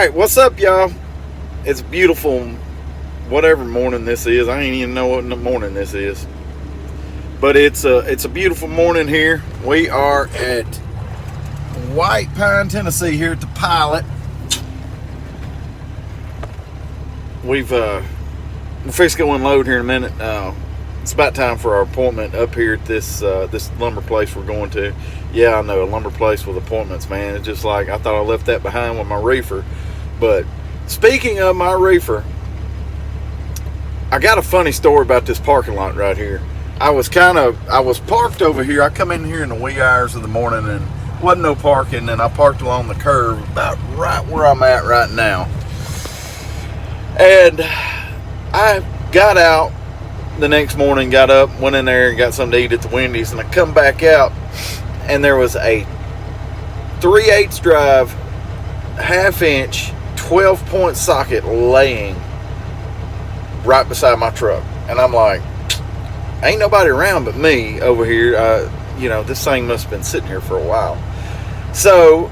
Alright, what's up, y'all? It's beautiful, whatever morning this is. I ain't even know what morning this is. But it's a beautiful morning here. We are at White Pine, Tennessee, here at the Pilot. We're fixing to go unload here in a minute. It's about time for our appointment up here at this lumber place we're going to. Yeah, I know, a lumber place with appointments, man. It's just like I thought I left that behind with my reefer. But speaking of my reefer, I got a funny story about this parking lot right here. I was parked over here. I come in here in the wee hours of the morning and wasn't no parking, and I parked along the curb about right where I'm at right now. And I got out the next morning, got up, went in there and got something to eat at the Wendy's, and I come back out and there was a 3/8 drive, half-inch, 12-point socket laying right beside my truck. And I'm like, ain't nobody around but me over here. This thing must have been sitting here for a while. So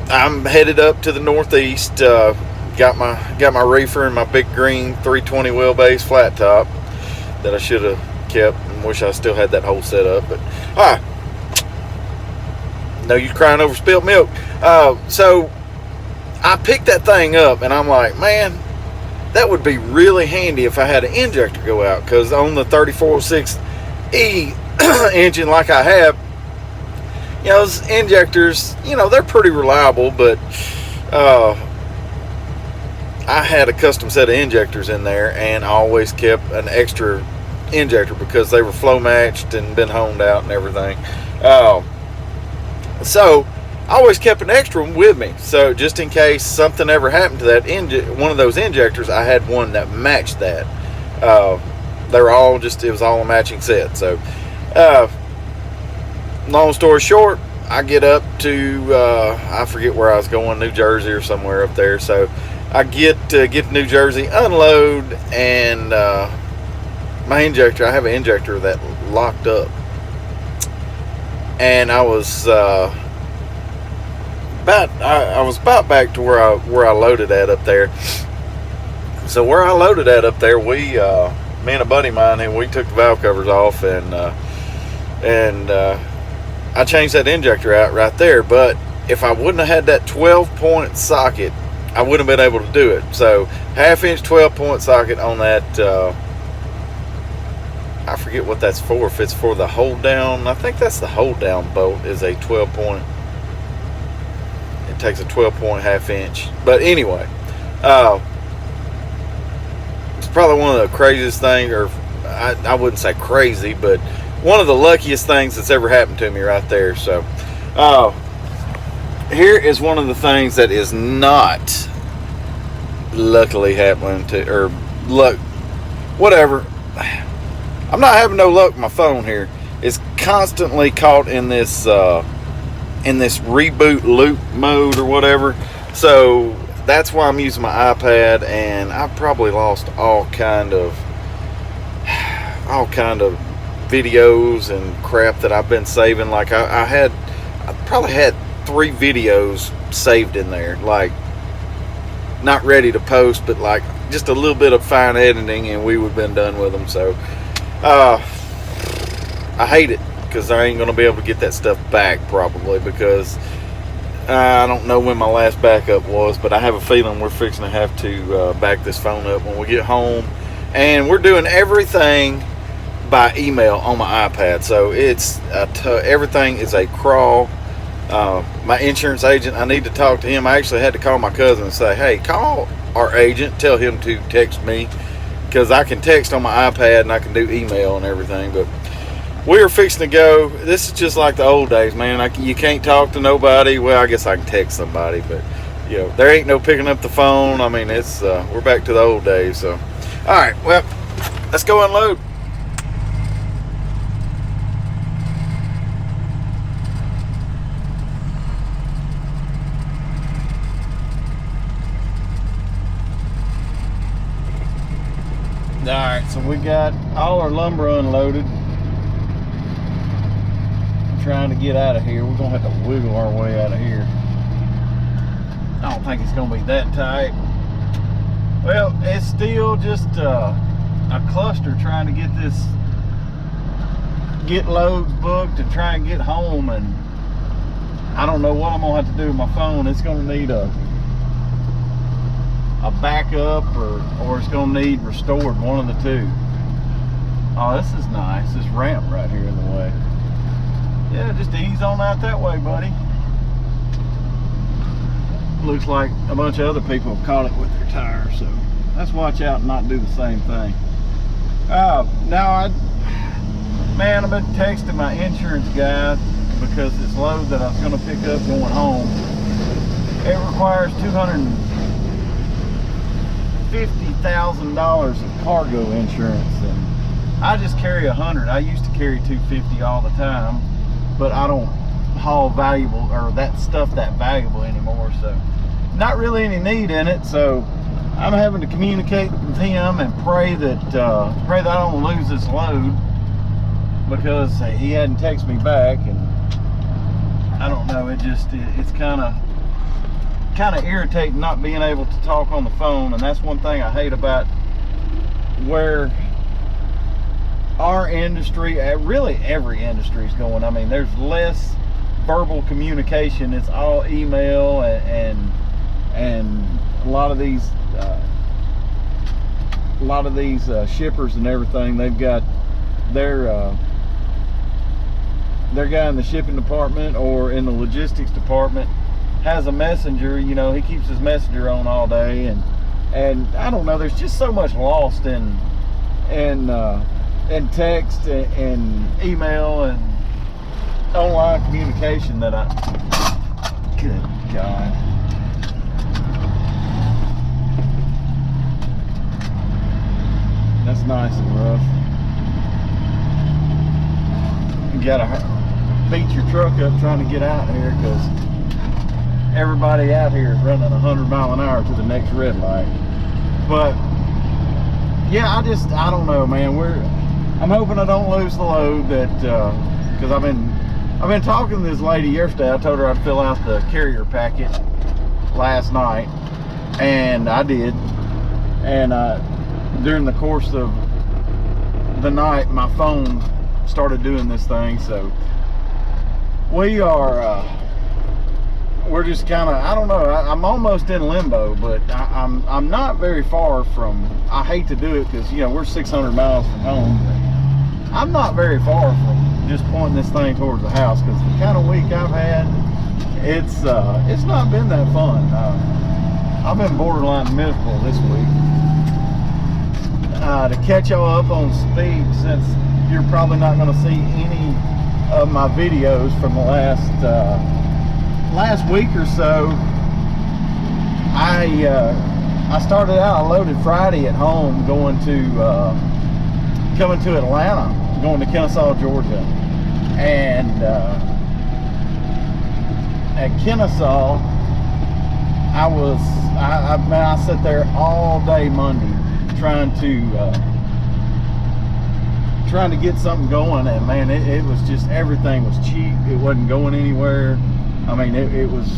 I'm headed up to the northeast. Got my reefer and my big green 320 wheelbase flat top that I should have kept and wish I still had that whole setup. But no use crying over spilled milk. So I picked that thing up and I'm like, man, that would be really handy if I had an injector go out, because on the 3406E engine like I have, those injectors, they're pretty reliable, but I had a custom set of injectors in there, and I always kept an extra injector because they were flow matched and been honed out and everything. So I always kept an extra one with me, so just in case something ever happened to that one of those injectors, I had one that matched that. They were all it was all a matching set. So long story short, I get up to I forget where I was going, New Jersey or somewhere up there. So I get to New Jersey, unload, and my injector, I have an injector that locked up, and I was about back to where I loaded at up there. So where I loaded at up there, me and a buddy of mine, and we took the valve covers off, and I changed that injector out right there. But if I wouldn't have had that 12-point socket, I wouldn't have been able to do it. So half-inch 12-point socket on that. I forget what that's for. If it's for the hold down, I think that's the hold down bolt is a 12-point. It takes a 12-point half-inch. But anyway, it's probably one of the craziest things, or I wouldn't say crazy, but one of the luckiest things that's ever happened to me right there. So here is one of the things that is not luckily happening to, or luck, whatever. I'm not having no luck with my phone here. It's constantly caught in this reboot loop mode or whatever. So that's why I'm using my iPad, and I've probably lost all kind of videos and crap that I've been saving. Like I probably had 3 videos saved in there, like not ready to post, but like just a little bit of fine editing and we would have been done with them. So I hate it because I ain't gonna be able to get that stuff back probably, because I don't know when my last backup was, but I have a feeling we're fixing to have to back this phone up when we get home. And we're doing everything by email on my iPad, so it's everything is a crawl. My insurance agent, I need to talk to him. I actually had to call my cousin and say, hey, call our agent, tell him to text me, because I can text on my iPad and I can do email and everything. But we are fixing to go. This is just like the old days, man. You can't talk to nobody. Well, I guess I can text somebody, but there ain't no picking up the phone. I mean, it's we're back to the old days. So all right, well, let's go unload. Alright, so we got all our lumber unloaded. Trying to get out of here. We're gonna have to wiggle our way out of here. I don't think it's gonna be that tight. Well, it's still just a cluster trying to get loads booked and try and get home, and I don't know what I'm gonna have to do with my phone. It's gonna need a backup or it's gonna need restored, one of the two. Oh, this is nice, this ramp right here in the way. Yeah, just ease on out that way, buddy. Looks like a bunch of other people have caught it with their tires, so let's watch out and not do the same thing. Now man, I've been texting my insurance guy because this load that I was going to pick up going home, it requires $250,000 of cargo insurance, and I just carry 100. I used to carry 250 all the time, but I don't haul valuable or that stuff that valuable anymore, so not really any need in it. So I'm having to communicate with him and pray that I don't lose this load, because he hadn't texted me back, and I don't know, it's kind of irritating not being able to talk on the phone. And that's one thing I hate about where our industry, really every industry is going. I mean, there's less verbal communication. It's all email, and a lot of these shippers and everything, they've got their guy in the shipping department or in the logistics department has a messenger. You know, he keeps his messenger on all day, and I don't know, there's just so much lost in text and email and online communication that good God. That's nice and rough. You gotta beat your truck up trying to get out here, because everybody out here is running 100 mile an hour to the next red light. But yeah, I don't know, man. I'm hoping I don't lose the load, that because I've been talking to this lady yesterday. I told her I'd fill out the carrier packet last night, and I did. And during the course of the night, my phone started doing this thing. So we're just kind of, I don't know, I'm almost in limbo, but I'm not very far from, I hate to do it because, you know, we're 600 miles from home. I'm not very far from just pointing this thing towards the house, because the kind of week I've had, it's not been that fun. I've been borderline miserable this week. To catch y'all up on speed, since you're probably not going to see any of my videos from the last week or so, I started out, I loaded Friday at home, coming to Atlanta, going to Kennesaw, Georgia. And at Kennesaw, I sat there all day Monday trying to get something going, and man, it was just, everything was cheap. It wasn't going anywhere. I mean, it was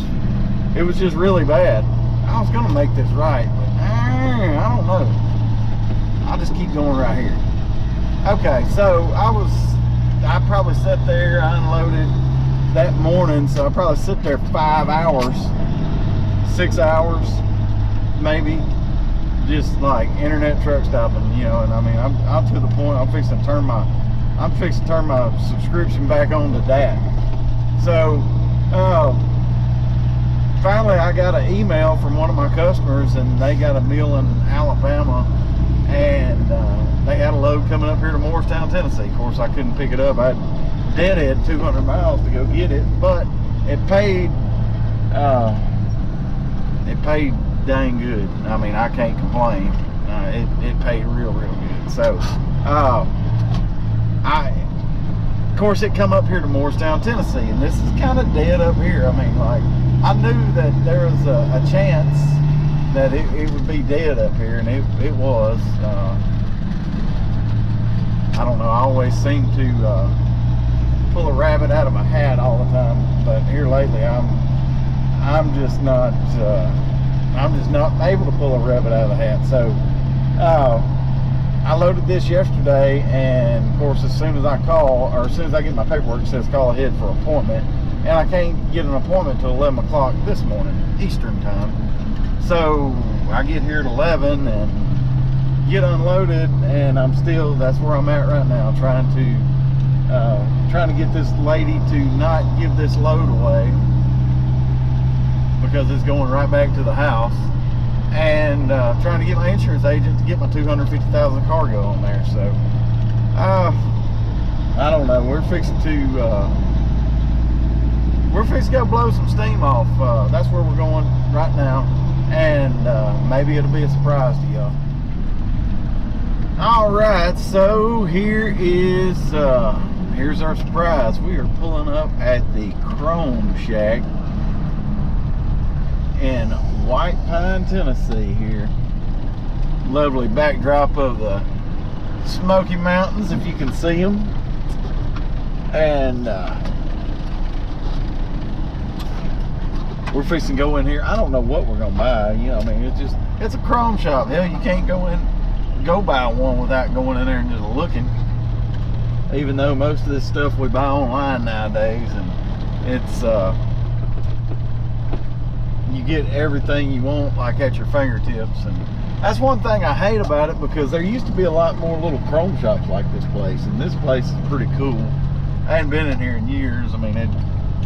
just really bad. I was gonna make this right, but I don't know. I'll just keep going right here. Okay, so I probably sat there, I unloaded that morning, so I probably sit there 5 hours, 6 hours maybe, just like internet truck stopping, you know. And I mean, I'm to the point, I'm fixing to turn my subscription back on to that. So finally I got an email from one of my customers, and they got a meal in Alabama, and they had a load coming up here to Morristown, Tennessee. Of course, I couldn't pick it up. I deadhead 200 miles to go get it, but it paid dang good. I mean, I can't complain. It paid real good. So of course, it come up here to Morristown, Tennessee, and this is kind of dead up here. I mean, like, I knew that there was a chance that it would be dead up here, and it was. I don't know, I always seem to pull a rabbit out of my hat all the time, but here lately I'm I'm just not able to pull a rabbit out of the hat. So I loaded this yesterday, and of course, as soon as I get my paperwork, it says call ahead for appointment, and I can't get an appointment till 11 o'clock this morning, Eastern time. So I get here at 11 and get unloaded, and that's where I'm at right now, trying to get this lady to not give this load away, because it's going right back to the house, and trying to get my insurance agent to get my $250,000 cargo on there. So I don't know, we're fixing to go blow some steam off. That's where we're going right now, and maybe it'll be a surprise to y'all. All right, so here's our surprise. We are pulling up at the Chrome Shack in White Pine, Tennessee here. Lovely backdrop of the Smoky Mountains, if you can see them. And we're fixing to go in here. I don't know what we're gonna buy. You know, I mean, it's a chrome shop. Hell, you can't go buy one without going in there and just looking. Even though most of this stuff we buy online nowadays, and it's you get everything you want like at your fingertips. And that's one thing I hate about it, because there used to be a lot more little chrome shops like this place, and this place is pretty cool. I hadn't been in here in years. I mean,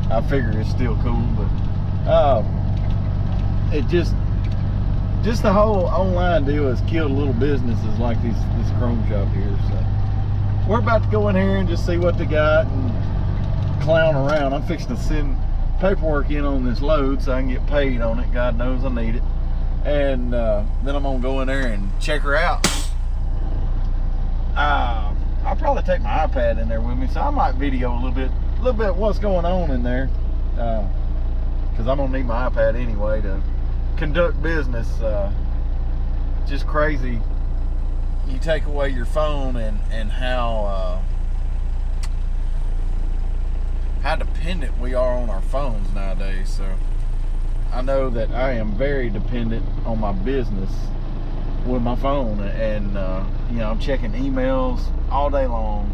I figure it's still cool, but it just the whole online deal has killed little businesses like this chrome shop here. So we're about to go in here and just see what they got and clown around. I'm fixing to send paperwork in on this load so I can get paid on it. God knows I need it. And then I'm gonna go in there and check her out. I'll probably take my iPad in there with me, so I might video a little bit what's going on in there, because I'm gonna need my iPad anyway to conduct business. Just crazy. You take away your phone and how dependent we are on our phones nowadays. So I know that I am very dependent on my business with my phone, and you know, I'm checking emails all day long,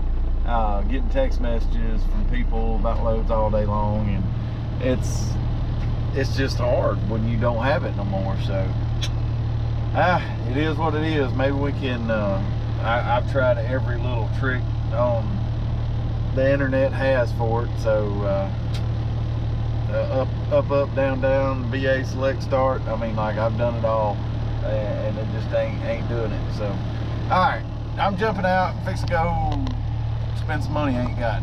getting text messages from people about loads all day long, and it's just hard when you don't have it no more. So it is what it is. Maybe we can I've tried every little trick on the internet has for it. So up, down, VA select start. I mean, like, I've done it all, and it just ain't doing it. So alright, I'm jumping out, fix to go spend some money I ain't got.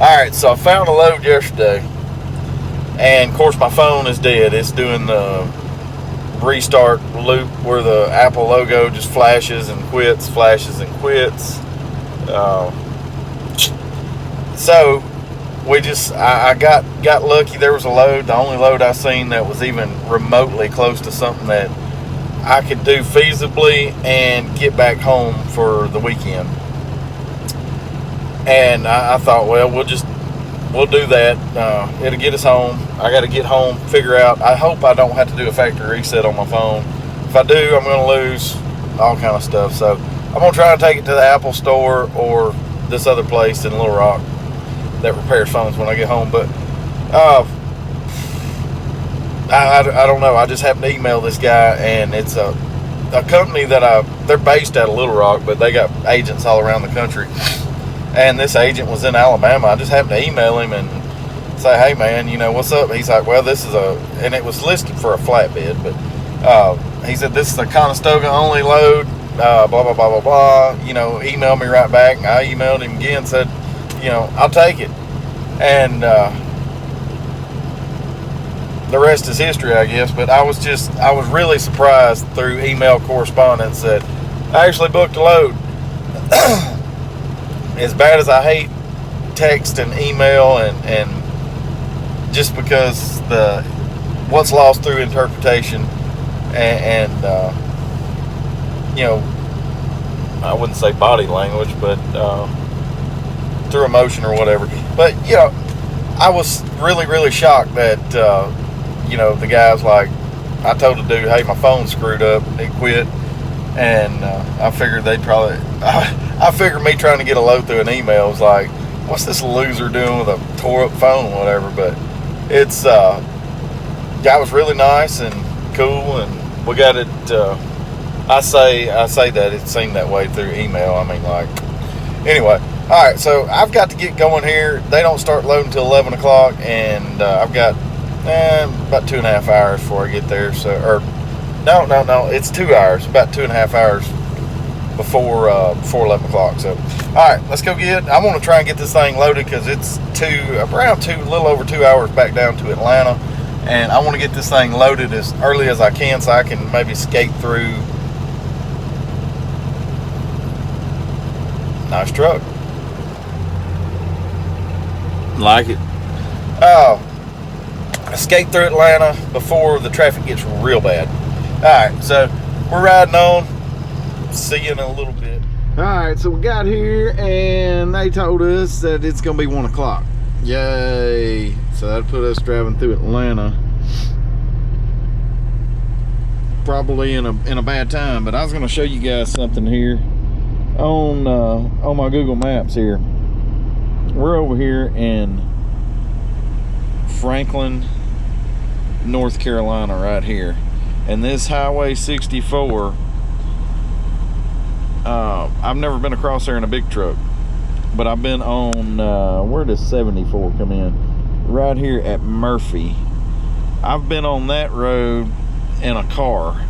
Alright, so I found a load yesterday, and of course my phone is dead. It's doing the restart loop where the Apple logo just flashes and quits, flashes and quits. So I got lucky. There was a load, the only load I seen that was even remotely close to something that I could do feasibly and get back home for the weekend. And I thought, well, we'll do that. It'll get us home. I got to get home, figure out. I hope I don't have to do a factory reset on my phone. If I do, I'm going to lose all kind of stuff. So I'm going to try to take it to the Apple store or this other place in Little Rock that repairs phones when I get home. But I don't know. I just happened to email this guy, and it's a company that they're based out of Little Rock, but they got agents all around the country. And this agent was in Alabama. I just happened to email him and say, hey man, you know, what's up? He's like, well, this is and it was listed for a flatbed, but he said, this is a Conestoga only load, blah, blah, blah, blah, blah. You know, email me right back. And I emailed him again, said, you know, I'll take it. And the rest is history, I guess. But I was really surprised through email correspondence that I actually booked a load. As bad as I hate text and email and just because what's lost through interpretation and you know, I wouldn't say body language, but through emotion or whatever. But I was really, really shocked that the guy's like, I told the dude, hey, my phone's screwed up, it quit, and I figured they'd probably, I figured me trying to get a load through an email was like, what's this loser doing with a tore up phone or whatever. But it's guy was really nice and cool, and we got it. I say that it seemed that way through email. I mean, like, anyway. All right, so I've got to get going here. They don't start loading until 11 o'clock, and I've got about 2.5 hours before I get there. So, or no, it's 2 hours, about 2.5 hours before 11 o'clock. So, all right, let's go get. I want to try and get this thing loaded because it's a little over 2 hours back down to Atlanta, and I want to get this thing loaded as early as I can so I can maybe skate through. Nice truck. Like it. Escape through Atlanta before the traffic gets real bad. Alright, so we're riding on. See you in a little bit. Alright, so we got here and they told us that it's gonna be 1 o'clock. Yay. So that put us driving through Atlanta probably in a bad time, but I was gonna show you guys something here on my Google Maps here. We're over here in Franklin, North Carolina, right here, and this Highway 64. I've never been across there in a big truck, but I've been on where does 74 come in? Right here at Murphy. I've been on that road in a car,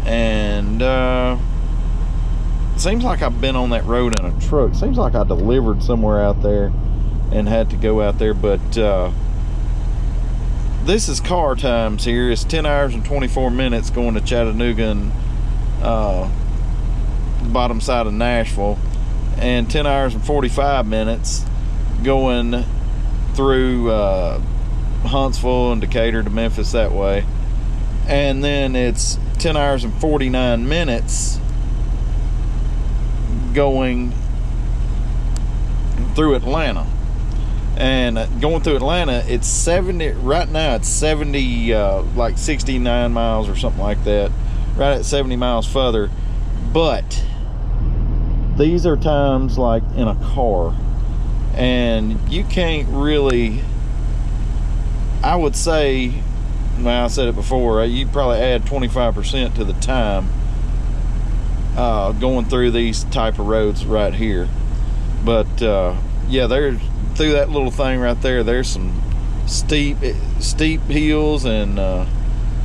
and seems like I've been on that road in a truck. Seems like I delivered somewhere out there and had to go out there, but this is car times here. It's 10 hours and 24 minutes going to Chattanooga and bottom side of Nashville, and 10 hours and 45 minutes going through Huntsville and Decatur to Memphis that way, and then it's 10 hours and 49 minutes going through Atlanta. And going through Atlanta, it's 70 right now. It's 70 like 69 miles or something like that, right at 70 miles further. But these are times like in a car, and you can't really, I would say, well, I said it before, you probably add 25% to the time going through these type of roads right here. But yeah, there's, through that little thing right there, there's some steep hills and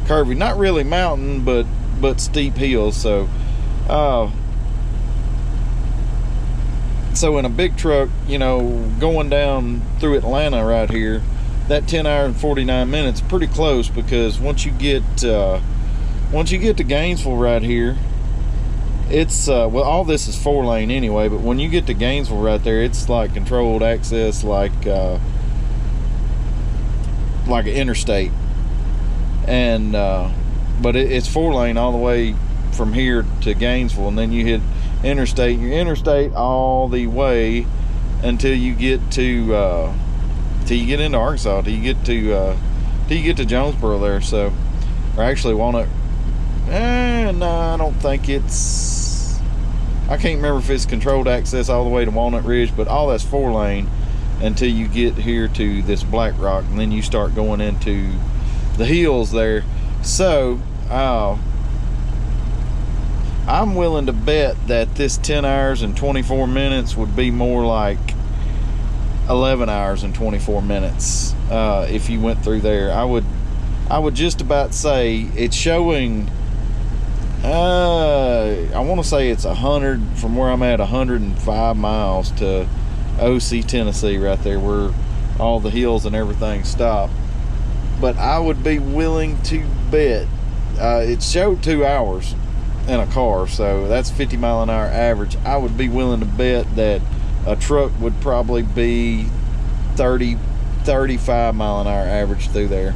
curvy, not really mountain, but steep hills. So so in a big truck, going down through Atlanta right here, that 10 hours and 49 minutes, pretty close, because once you get to Gainesville right here, it's well, all this is 4-lane anyway, but when you get to Gainesville right there, it's like controlled access, like an interstate, and but it's 4-lane all the way from here to Gainesville, and then you hit interstate, and you're interstate all the way until you get to till you get into Arkansas, till you get to Jonesboro there. So, or actually Walnut. No, I don't think it's, I can't remember if it's controlled access all the way to Walnut Ridge, but all that's 4-lane until you get here to this Black Rock, and then you start going into the hills there. So I'm willing to bet that this 10 hours and 24 minutes would be more like 11 hours and 24 minutes if you went through there. I would just about say it's showing, I want to say it's 100 from where I'm at, 105 miles to OC, Tennessee, right there where all the hills and everything stop. But I would be willing to bet it showed 2 hours in a car, so that's 50 mile an hour average. I would be willing to bet that a truck would probably be 35 mile an hour average through there.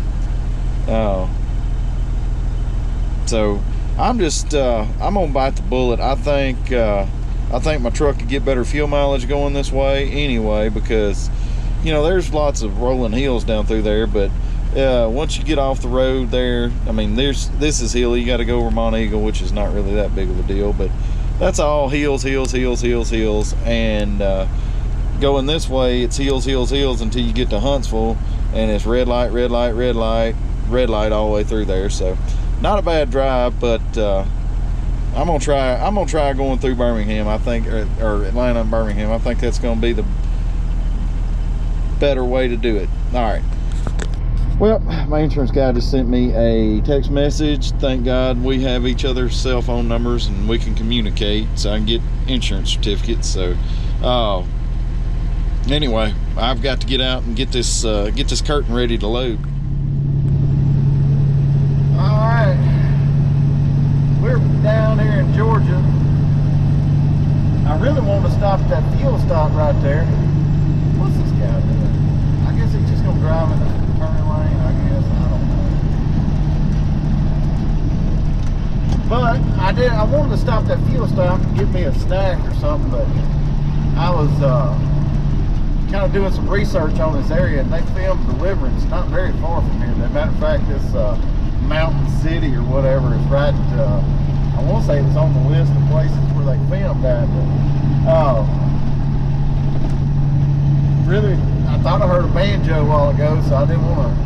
So I'm just I'm gonna bite the bullet. I think my truck could get better fuel mileage going this way anyway, because there's lots of rolling hills down through there, but once you get off the road there, I mean, this is hilly. You got to go over Mont Eagle, which is not really that big of a deal, but that's all hills, and going this way, it's hills until you get to Huntsville, and it's red light all the way through there. So not a bad drive, but I'm gonna try going through Birmingham, I think, or Atlanta and Birmingham. I think that's gonna be the better way to do it. All right. Well, my insurance guy just sent me a text message. Thank God we have each other's cell phone numbers and we can communicate, so I can get insurance certificates. So anyway, I've got to get out and get this curtain ready to load. All right, we're down here in Georgia. I really want to stop at that fuel stop right there. What's this guy doing? I guess he's just gonna drive in the turning lane, I guess. I don't know. But I wanted to stop that fuel stop and get me a snack or something, but I was kind of doing some research on this area, and they filmed Deliverance not very far from here. As a matter of fact, this Mountain City or whatever is right, I want to say it's on the list of places where they filmed at, but really, I thought I heard a banjo a while ago, so I didn't want to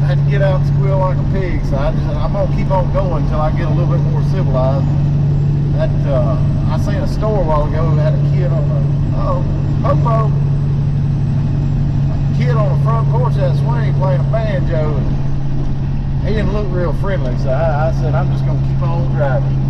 had to get out and squeal like a pig. So I'm gonna keep on going until I get a little bit more civilized. I seen a store a while ago that had a kid on the Popo, a kid on the front porch of that swing playing a banjo, and he didn't look real friendly. So I said, I'm just gonna keep on driving.